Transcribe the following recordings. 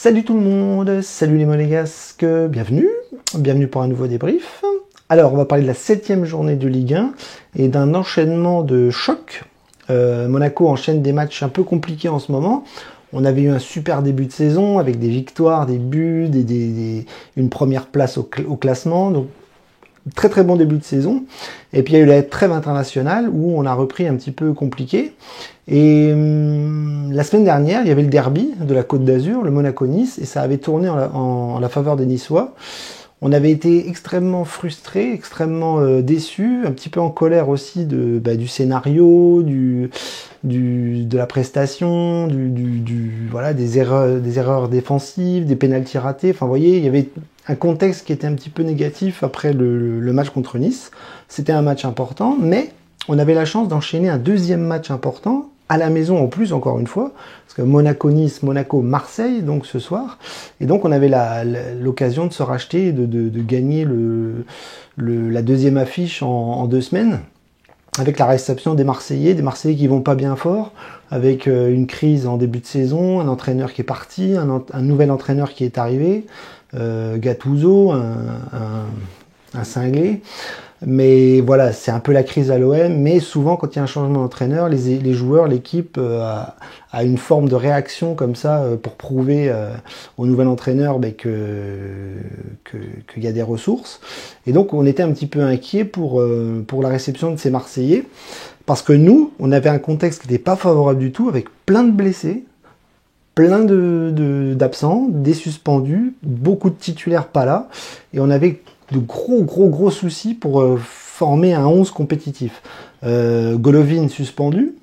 Salut tout le monde, salut les monégasques, bienvenue pour un nouveau débrief. Alors on va parler de la 7e journée de Ligue 1 et d'un enchaînement de chocs. Monaco enchaîne des matchs un peu compliqués en ce moment. On avait eu un super début de saison avec des victoires, des buts, une première place au classement. Donc très très bon début de saison. Et puis il y a eu la trêve internationale où on a repris un petit peu compliqué. Et la semaine dernière, il y avait le derby de la Côte d'Azur, le Monaco-Nice, et ça avait tourné en la faveur des Niçois. On avait été extrêmement frustrés, extrêmement déçus, un petit peu en colère aussi du scénario, de la prestation, voilà, des erreurs défensives, des pénaltys ratés. Enfin, vous voyez, il y avait un contexte qui était un petit peu négatif après le match contre Nice. C'était un match important, mais on avait la chance d'enchaîner un deuxième match important, à la maison en plus, encore une fois, parce que Monaco-Nice, Monaco-Marseille, donc ce soir. Et donc on avait l'occasion de se racheter, de gagner la deuxième affiche en 2 semaines, avec la réception des Marseillais qui vont pas bien fort, avec une crise en début de saison, un entraîneur qui est parti, un nouvel entraîneur qui est arrivé, Gattuso, un cinglé. Mais voilà, c'est un peu la crise à l'OM, mais souvent quand il y a un changement d'entraîneur, les joueurs, l'équipe a une forme de réaction comme ça pour prouver au nouvel entraîneur qu'il y a des ressources. Et donc on était un petit peu inquiet pour la réception de ces Marseillais, parce que nous, on avait un contexte qui n'était pas favorable du tout, avec plein de blessés, plein d'absents, des suspendus, beaucoup de titulaires pas là, et on avait de gros soucis pour former un 11 compétitif. Golovin suspendu,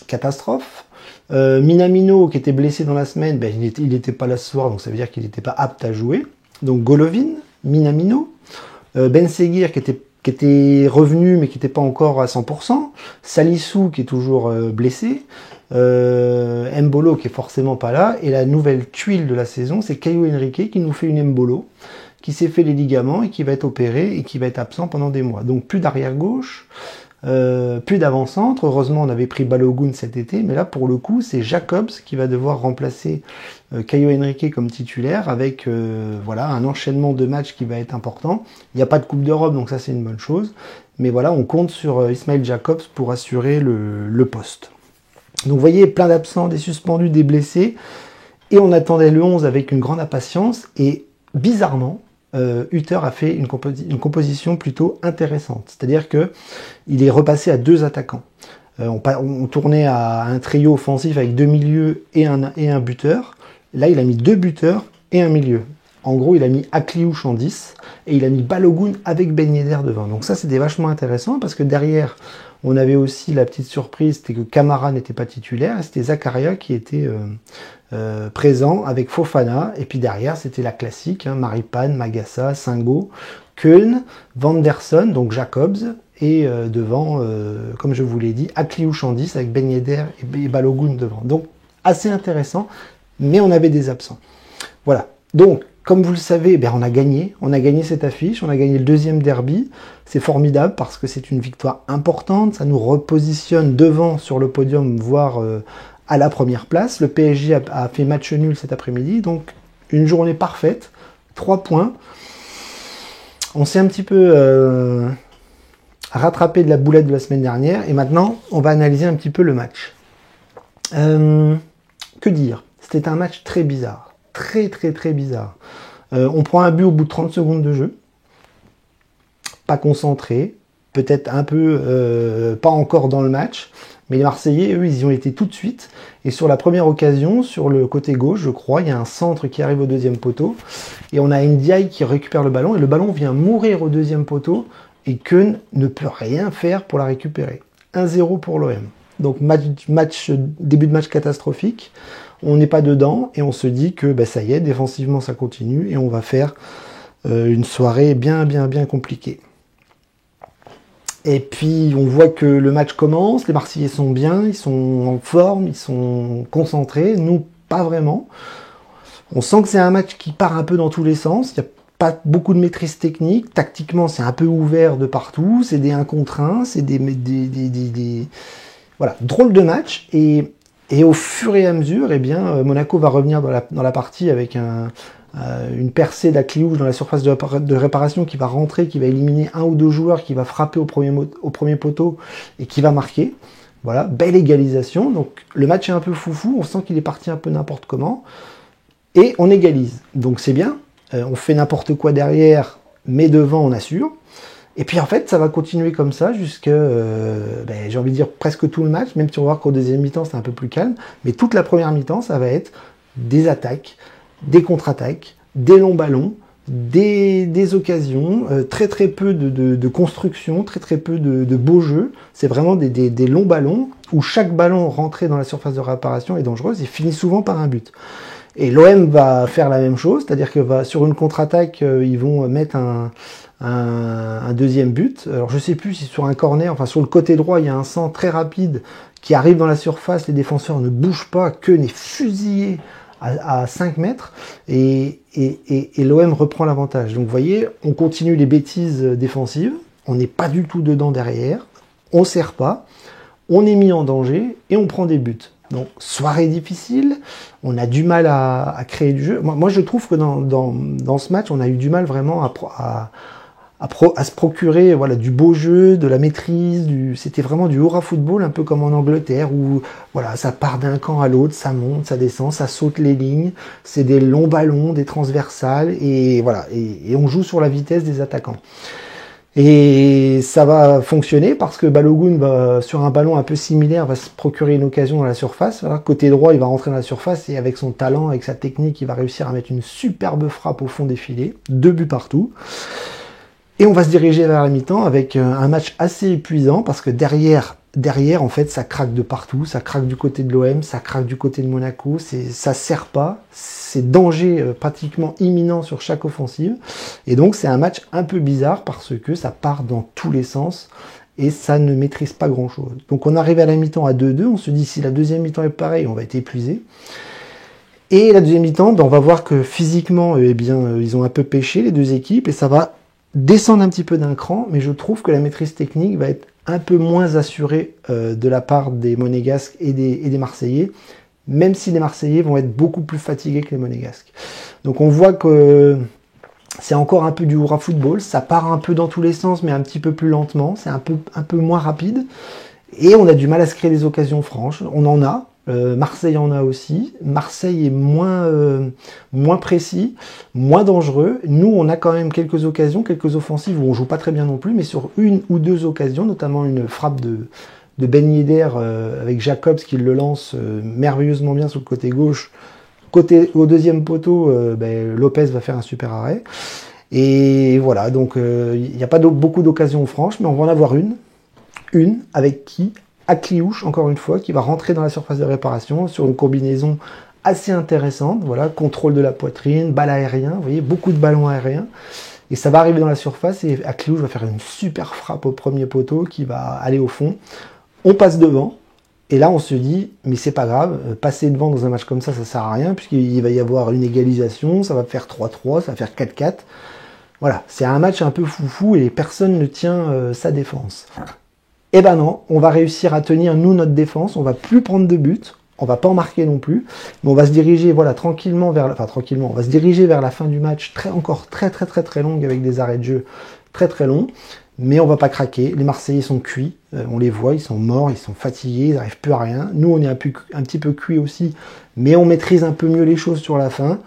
catastrophe. Minamino qui était blessé dans la semaine, il n'était pas là ce soir, donc ça veut dire qu'il n'était pas apte à jouer. Donc Golovin, Minamino, Ben Seguir qui était revenu mais qui n'était pas encore à 100%, Salissou qui est toujours blessé, Mbolo qui est forcément pas là, et la nouvelle tuile de la saison, c'est Caio Henrique qui nous fait une Mbolo, qui s'est fait les ligaments et qui va être opéré et qui va être absent pendant des mois. Donc plus d'arrière gauche, plus d'avant-centre. Heureusement, on avait pris Balogun cet été, mais là, pour le coup, c'est Jacobs qui va devoir remplacer Caio Henrique comme titulaire avec voilà, un enchaînement de matchs qui va être important. Il n'y a pas de Coupe d'Europe, donc ça, c'est une bonne chose. Mais voilà, on compte sur Ismail Jacobs pour assurer le poste. Donc vous voyez, plein d'absents, des suspendus, des blessés. Et on attendait le 11 avec une grande impatience. Et bizarrement, Hutter a fait une composition plutôt intéressante. C'est-à-dire qu'il est repassé à 2 attaquants. On tournait à un trio offensif avec 2 milieux et un buteur. Là, il a mis 2 buteurs et un milieu. En gros, il a mis Akliouche en 10 et il a mis Balogun avec Ben Yedder devant. Donc ça, c'était vachement intéressant parce que derrière, on avait aussi la petite surprise, c'était que Camara n'était pas titulaire et c'était Zakaria qui était présent avec Fofana. Et puis derrière, c'était la classique, Maripane, Magassa, Singo, Keun, Vanderson, donc Jacobs. Et devant, comme je vous l'ai dit, Akliouche en 10 avec Ben Yedder et Balogun devant. Donc assez intéressant, mais on avait des absents. Voilà. Donc, comme vous le savez, on a gagné cette affiche, on a gagné le 2e derby. C'est formidable parce que c'est une victoire importante, ça nous repositionne devant sur le podium, voire à la première place. Le PSG a fait match nul cet après-midi, donc une journée parfaite, 3 points. On s'est un petit peu rattrapé de la boulette de la semaine dernière et maintenant on va analyser un petit peu le match. Que dire ? C'était un match très bizarre. Très bizarre. On prend un but au bout de 30 secondes de jeu. Pas concentré. Peut-être un peu pas encore dans le match. Mais les Marseillais, eux, ils y ont été tout de suite. Et sur la première occasion, sur le côté gauche, je crois, il y a un centre qui arrive au 2e poteau. Et on a Ndiaye qui récupère le ballon. Et le ballon vient mourir au 2e poteau. Et Keun ne peut rien faire pour la récupérer. 1-0 pour l'OM. Donc début de match catastrophique. On n'est pas dedans et on se dit que ça y est, défensivement ça continue et on va faire une soirée bien compliquée. Et puis on voit que le match commence, les Marseillais sont bien, ils sont en forme, ils sont concentrés, nous pas vraiment. On sent que c'est un match qui part un peu dans tous les sens, il n'y a pas beaucoup de maîtrise technique, tactiquement c'est un peu ouvert de partout, c'est des 1 contre 1, c'est des voilà, drôle de match et Et au fur et à mesure, eh bien, Monaco va revenir dans la partie avec une percée d'Akliouche dans la surface de réparation qui va rentrer, qui va éliminer un ou deux joueurs, qui va frapper au premier poteau et qui va marquer. Voilà, belle égalisation. Donc le match est un peu foufou, on sent qu'il est parti un peu n'importe comment. Et on égalise. Donc c'est bien, on fait n'importe quoi derrière, mais devant on assure. Et puis en fait, ça va continuer comme ça jusqu'à, j'ai envie de dire presque tout le match, même si on va voir qu'au deuxième mi-temps, c'est un peu plus calme. Mais toute la première mi-temps, ça va être des attaques, des contre-attaques, des longs ballons, des occasions, très très peu de construction, très très peu de beaux jeux. C'est vraiment des longs ballons où chaque ballon rentré dans la surface de réparation est dangereuse et finit souvent par un but. Et l'OM va faire la même chose, c'est-à-dire que sur une contre-attaque, ils vont mettre un deuxième but. Alors je sais plus si sur un corner, enfin sur le côté droit, il y a un centre très rapide qui arrive dans la surface, les défenseurs ne bougent pas, Keun est fusillé à 5 mètres et l'OM reprend l'avantage. Donc vous voyez, on continue les bêtises défensives, on n'est pas du tout dedans derrière, on ne sert pas, on est mis en danger et on prend des buts. Donc soirée difficile, on a du mal à créer du jeu. Moi je trouve que dans ce match, on a eu du mal vraiment à se procurer voilà, du beau jeu, de la maîtrise, c'était vraiment du hurrah football, un peu comme en Angleterre, où voilà, ça part d'un camp à l'autre, ça monte, ça descend, ça saute les lignes, c'est des longs ballons, des transversales, et voilà, et on joue sur la vitesse des attaquants. Et ça va fonctionner parce que Balogun va, sur un ballon un peu similaire, va se procurer une occasion dans la surface. Voilà, côté droit, il va rentrer dans la surface et avec son talent, avec sa technique, il va réussir à mettre une superbe frappe au fond des filets. 2 buts partout. Et on va se diriger vers la mi-temps avec un match assez épuisant parce que derrière, en fait, ça craque de partout. Ça craque du côté de l'OM, ça craque du côté de Monaco. Ça sert pas. C'est danger pratiquement imminent sur chaque offensive. Et donc, c'est un match un peu bizarre parce que ça part dans tous les sens et ça ne maîtrise pas grand-chose. Donc, on arrive à la mi-temps à 2-2. On se dit, si la deuxième mi-temps est pareille, on va être épuisé. Et la deuxième mi-temps, on va voir que physiquement, ils ont un peu pêché, les deux équipes, et ça va descendre un petit peu d'un cran, mais je trouve que la maîtrise technique va être un peu moins assurée de la part des Monégasques et des Marseillais, même si les Marseillais vont être beaucoup plus fatigués que les Monégasques. Donc on voit que c'est encore un peu du hurrah football, ça part un peu dans tous les sens, mais un petit peu plus lentement, c'est un peu moins rapide, et on a du mal à se créer des occasions franches. On en a, Marseille en a aussi. Marseille est moins précis, moins dangereux. Nous, on a quand même quelques occasions, quelques offensives où on joue pas très bien non plus, mais sur une ou deux occasions, notamment une frappe de Ben Yedder avec Jacobs qui le lance merveilleusement bien sur le côté gauche. Au deuxième poteau, Lopez va faire un super arrêt. Et voilà, donc il n'y a pas beaucoup d'occasions franches, mais on va en avoir une avec qui Akliouche, encore une fois, qui va rentrer dans la surface de réparation sur une combinaison assez intéressante. Voilà, contrôle de la poitrine, balle aérien, vous voyez, beaucoup de ballons aériens. Et ça va arriver dans la surface et Akliouche va faire une super frappe au premier poteau qui va aller au fond. On passe devant. Et là, on se dit, mais c'est pas grave, passer devant dans un match comme ça sert à rien, puisqu'il va y avoir une égalisation, ça va faire 3-3, ça va faire 4-4. Voilà, c'est un match un peu foufou et personne ne tient sa défense. Eh ben non, on va réussir à tenir, nous, notre défense, on va plus prendre de buts, on va pas en marquer non plus, mais on va se diriger, voilà, tranquillement, on va se diriger vers la fin du match, encore très longue, avec des arrêts de jeu très longs, mais on va pas craquer, les Marseillais sont cuits, on les voit, ils sont morts, ils sont fatigués, ils n'arrivent plus à rien, nous on est un petit peu cuits aussi, mais on maîtrise un peu mieux les choses sur la fin,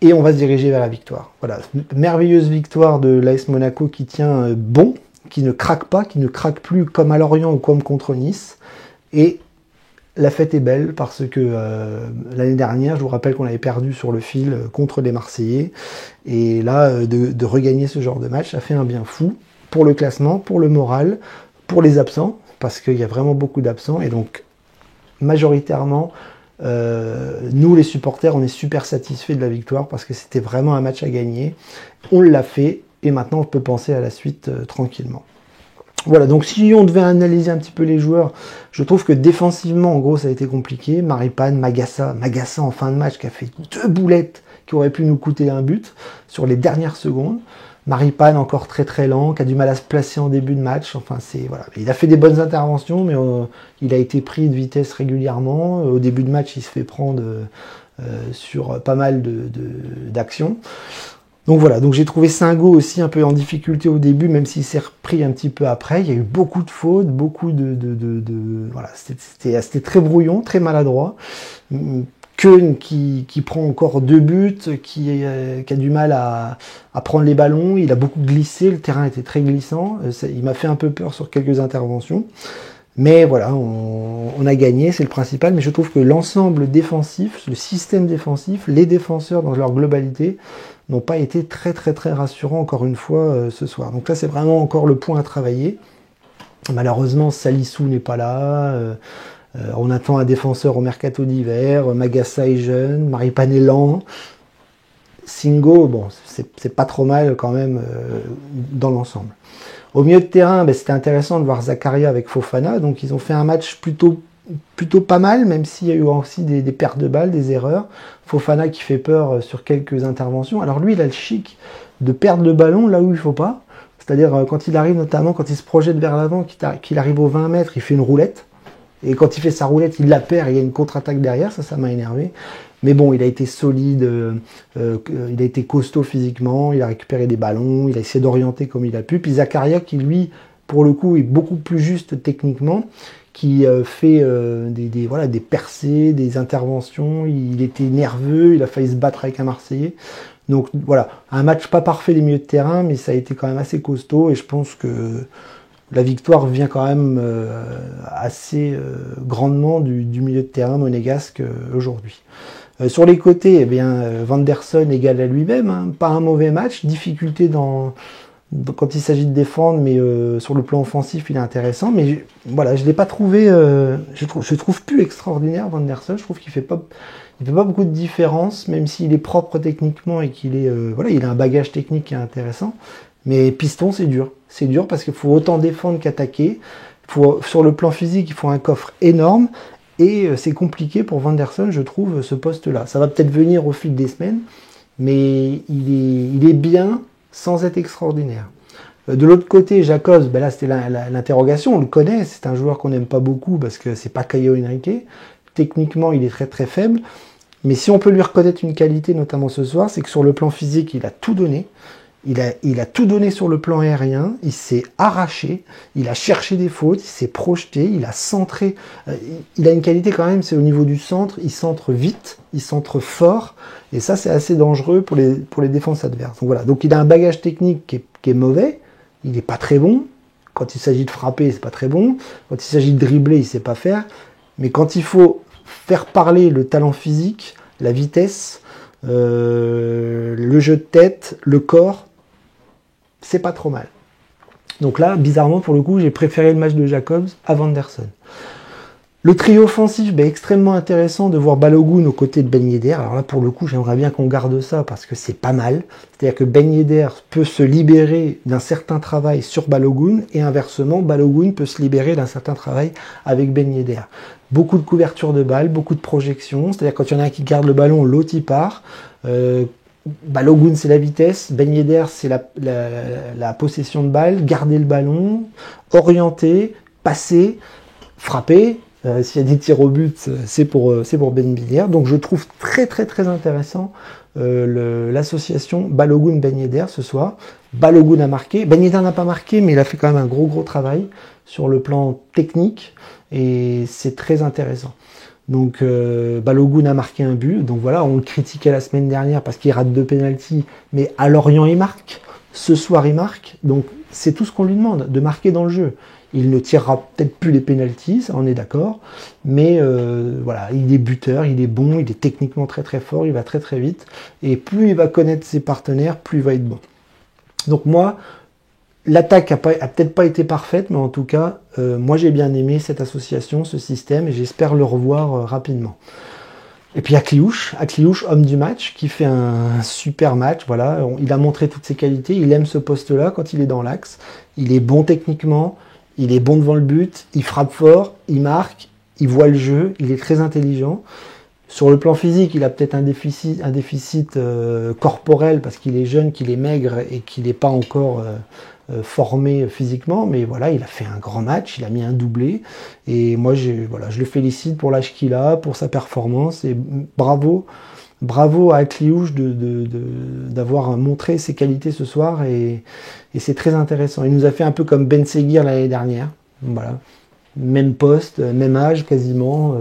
et on va se diriger vers la victoire. Voilà, merveilleuse victoire de l'AS Monaco qui tient bon, qui ne craque pas, qui ne craque plus comme à Lorient ou comme contre Nice. Et la fête est belle parce que l'année dernière, je vous rappelle qu'on avait perdu sur le fil contre les Marseillais. Et là, de regagner ce genre de match, ça fait un bien fou pour le classement, pour le moral, pour les absents, parce qu'il y a vraiment beaucoup d'absents. Et donc, majoritairement, nous les supporters, on est super satisfaits de la victoire parce que c'était vraiment un match à gagner. On l'a fait. Et maintenant, on peut penser à la suite tranquillement. Voilà, donc si on devait analyser un petit peu les joueurs, je trouve que défensivement, en gros, ça a été compliqué. Maripane, Magassa en fin de match, qui a fait 2 boulettes qui auraient pu nous coûter un but sur les dernières secondes. Maripane encore très très lent, qui a du mal à se placer en début de match. Enfin, voilà. Il a fait des bonnes interventions, mais il a été pris de vitesse régulièrement. Au début de match, il se fait prendre sur pas mal d'actions. Donc voilà, donc j'ai trouvé Singo aussi un peu en difficulté au début, même s'il s'est repris un petit peu après. Il y a eu beaucoup de fautes, beaucoup voilà, c'était très brouillon, très maladroit. Keun qui prend encore 2 buts, qui a du mal à prendre les ballons, il a beaucoup glissé, le terrain était très glissant, il m'a fait un peu peur sur quelques interventions. Mais voilà, on a gagné, c'est le principal, mais je trouve que l'ensemble défensif, le système défensif, les défenseurs dans leur globalité, n'ont pas été très très très rassurants encore une fois ce soir. Donc là c'est vraiment encore le point à travailler. Malheureusement Salisu n'est pas là, on attend un défenseur au mercato d'hiver, Magassa est jeune, Maripane est lent, Singo, bon c'est pas trop mal quand même dans l'ensemble. Au milieu de terrain, c'était intéressant de voir Zakaria avec Fofana, donc ils ont fait un match plutôt pas mal, même s'il y a eu aussi des pertes de balles, des erreurs. Fofana qui fait peur sur quelques interventions. Alors lui, il a le chic de perdre le ballon là où il ne faut pas. C'est-à-dire quand il arrive, notamment quand il se projette vers l'avant, qu'il arrive aux 20 mètres, il fait une roulette. Et quand il fait sa roulette, il la perd et il y a une contre-attaque derrière. Ça m'a énervé. Mais bon, il a été solide, il a été costaud physiquement, il a récupéré des ballons, il a essayé d'orienter comme il a pu. Puis Zakaria qui, lui, pour le coup, est beaucoup plus juste techniquement, qui fait des percées, des interventions, il était nerveux, il a failli se battre avec un Marseillais. Donc voilà, un match pas parfait des milieux de terrain, mais ça a été quand même assez costaud, et je pense que la victoire vient quand même assez grandement du milieu de terrain monégasque aujourd'hui. Sur les côtés, Vanderson égale à lui-même, hein, pas un mauvais match, difficulté quand il s'agit de défendre, mais sur le plan offensif, il est intéressant. Mais voilà, je l'ai pas trouvé, je trouve plus extraordinaire Vanderson. Je trouve qu'il fait pas beaucoup de différence, même s'il est propre techniquement et qu'il est, il a un bagage technique qui est intéressant. Mais piston, c'est dur. C'est dur parce qu'il faut autant défendre qu'attaquer. Sur le plan physique, il faut un coffre énorme. Et c'est compliqué pour Vanderson, je trouve, ce poste-là. Ça va peut-être venir au fil des semaines, mais il est bien sans être extraordinaire. De l'autre côté, Jacobs, là c'était l'interrogation, on le connaît, c'est un joueur qu'on n'aime pas beaucoup parce que c'est pas Caio Henrique. Techniquement, il est très très faible. Mais si on peut lui reconnaître une qualité, notamment ce soir, c'est que sur le plan physique, il a tout donné. Il a tout donné sur le plan aérien, il s'est arraché, il a cherché des fautes, il s'est projeté, il a centré. Il a une qualité quand même, c'est au niveau du centre, il centre vite, il centre fort, et ça c'est assez dangereux pour les défenses adverses. Donc voilà, donc il a un bagage technique qui est mauvais, il n'est pas très bon. Quand il s'agit de frapper, c'est pas très bon. Quand il s'agit de dribbler, il sait pas faire. Mais quand il faut faire parler le talent physique, la vitesse, le jeu de tête, le corps, c'est pas trop mal. Donc là, bizarrement, pour le coup, j'ai préféré le match de Jacobs à Vanderson. Le trio offensif, extrêmement intéressant de voir Balogun aux côtés de Ben Yedder. Alors là, pour le coup, j'aimerais bien qu'on garde ça parce que c'est pas mal. C'est-à-dire que Ben Yedder peut se libérer d'un certain travail sur Balogun et inversement, Balogun peut se libérer d'un certain travail avec Ben Yedder. Beaucoup de couverture de balles, beaucoup de projections. C'est-à-dire quand il y en a un qui garde le ballon, l'autre il part. Balogun c'est la vitesse, Ben Yedder c'est la possession de balle, garder le ballon, orienter, passer, frapper. S'il y a des tirs au but, c'est pour Ben Yedder. Donc je trouve très très très intéressant l'association Balogun-Ben Yedder ce soir. Balogun a marqué, Ben Yedder n'a pas marqué, mais il a fait quand même un gros travail sur le plan technique et c'est très intéressant. Donc Balogun a marqué un but, donc voilà, on le critiquait la semaine dernière parce qu'il rate 2 pénaltys, mais à Lorient il marque, ce soir il marque, donc c'est tout ce qu'on lui demande, de marquer dans le jeu. Il ne tirera peut-être plus les pénaltys, ça on est d'accord, mais voilà, il est buteur, il est bon, il est techniquement très très fort, il va très très vite, et plus il va connaître ses partenaires, plus il va être bon. Donc moi, l'attaque a peut-être pas été parfaite, mais en tout cas, moi j'ai bien aimé cette association, ce système, et j'espère le revoir rapidement. Et puis Akliouche, homme du match, qui fait un super match. Voilà, il a montré toutes ses qualités, il aime ce poste-là quand il est dans l'axe. Il est bon techniquement, il est bon devant le but, il frappe fort, il marque, il voit le jeu, il est très intelligent. Sur le plan physique, il a peut-être un déficit corporel parce qu'il est jeune, qu'il est maigre et qu'il n'est pas encore formé physiquement. Mais voilà, il a fait un grand match, il a mis un doublé. Et moi, je le félicite pour l'âge qu'il a, pour sa performance. Et bravo à Akliouche d'avoir montré ses qualités ce soir. Et c'est très intéressant. Il nous a fait un peu comme Ben Seguir l'année dernière. Voilà. Même poste, même âge quasiment.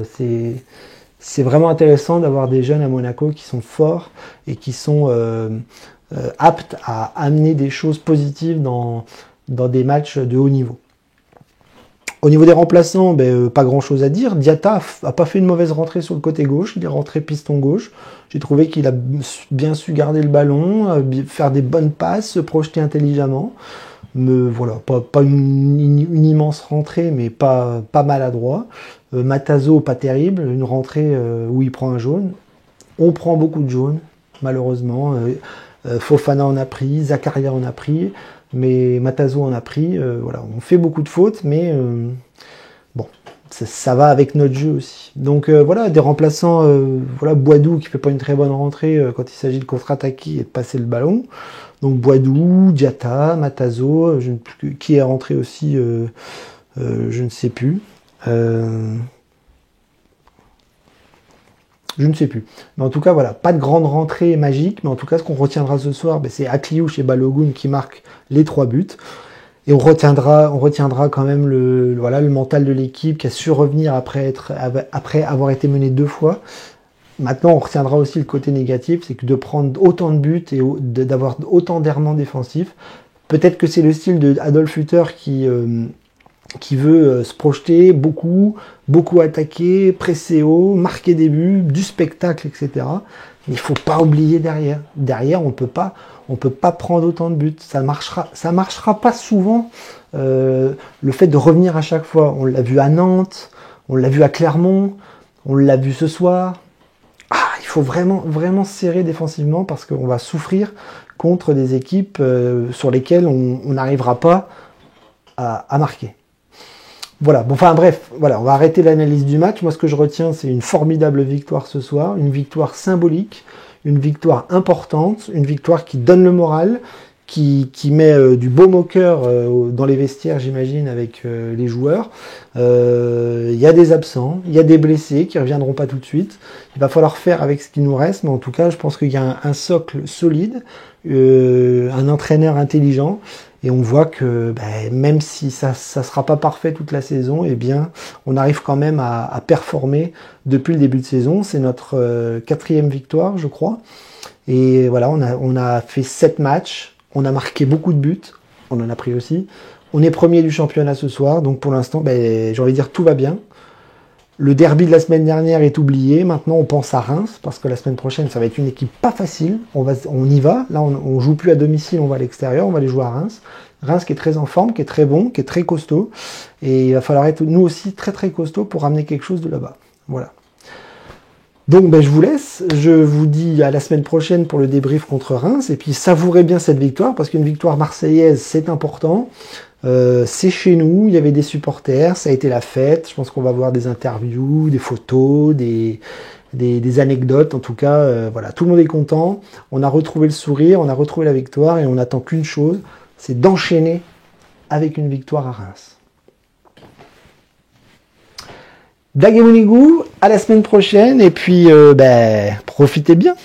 C'est vraiment intéressant d'avoir des jeunes à Monaco qui sont forts et qui sont aptes à amener des choses positives dans des matchs de haut niveau. Au niveau des remplaçants, pas grand chose à dire. Diatta a pas fait une mauvaise rentrée sur le côté gauche, il est rentré piston gauche. J'ai trouvé qu'il a bien su garder le ballon, faire des bonnes passes, se projeter intelligemment. Mais voilà, pas une immense rentrée, mais pas maladroit. Matazo, pas terrible, une rentrée où il prend un jaune. On prend beaucoup de jaunes, malheureusement. Fofana en a pris, Zakaria en a pris, mais Matazo en a pris. Voilà, on fait beaucoup de fautes, mais bon, ça va avec notre jeu aussi. Donc voilà, des remplaçants, voilà, Boadou qui fait pas une très bonne rentrée quand il s'agit de contre-attaquer et de passer le ballon. Donc Boadou, Diatta, Matazo, qui est rentré aussi, je ne sais plus. Je ne sais plus. Mais en tout cas, voilà, pas de grande rentrée magique, mais en tout cas, ce qu'on retiendra ce soir, c'est Akliouche et Balogun qui marquent les 3 buts. Et on retiendra quand même le mental de l'équipe qui a su revenir après avoir été mené 2 fois. Maintenant, on retiendra aussi le côté négatif, c'est que de prendre autant de buts et d'avoir autant d'errements défensifs, peut-être que c'est le style de Adolf Hutter qui veut se projeter beaucoup attaquer, presser haut, marquer des buts, du spectacle, etc. Mais il faut pas oublier derrière. Derrière, on peut pas prendre autant de buts. Ça marchera pas souvent. Le fait de revenir à chaque fois, on l'a vu à Nantes, on l'a vu à Clermont, on l'a vu ce soir. Il faut vraiment serrer défensivement parce qu'on va souffrir contre des équipes sur lesquelles on n'arrivera pas à marquer. Voilà, bon, enfin bref, voilà, on va arrêter l'analyse du match. Moi, ce que je retiens, c'est une formidable victoire ce soir, une victoire symbolique, une victoire importante, une victoire qui donne le moral, qui met du baume au cœur dans les vestiaires, j'imagine, avec les joueurs. Il y a des absents, il y a des blessés qui ne reviendront pas tout de suite. Il va falloir faire avec ce qui nous reste, mais en tout cas, je pense qu'il y a un socle solide, un entraîneur intelligent. Et on voit que même si ça sera pas parfait toute la saison, eh bien, on arrive quand même à performer depuis le début de saison. C'est notre 4e victoire, je crois. Et voilà, on a fait 7 matchs. On a marqué beaucoup de buts. On en a pris aussi. On est premier du championnat ce soir. Donc pour l'instant, j'ai envie de dire tout va bien. Le derby de la semaine dernière est oublié. Maintenant, on pense à Reims, parce que la semaine prochaine, ça va être une équipe pas facile. On y va. Là, on joue plus à domicile, on va à l'extérieur. On va aller jouer à Reims. Reims qui est très en forme, qui est très bon, qui est très costaud. Et il va falloir être, nous aussi, très très costaud pour ramener quelque chose de là-bas. Voilà. Donc, je vous laisse. Je vous dis à la semaine prochaine pour le débrief contre Reims. Et puis, savourez bien cette victoire, parce qu'une victoire marseillaise, c'est important. C'est chez nous, il y avait des supporters, ça a été la fête. Je pense qu'on va voir des interviews, des photos, des anecdotes. En tout cas, voilà, tout le monde est content. On a retrouvé le sourire, on a retrouvé la victoire et on n'attend qu'une chose, c'est d'enchaîner avec une victoire à Reims. Blague et Mounigou, à la semaine prochaine et puis profitez bien.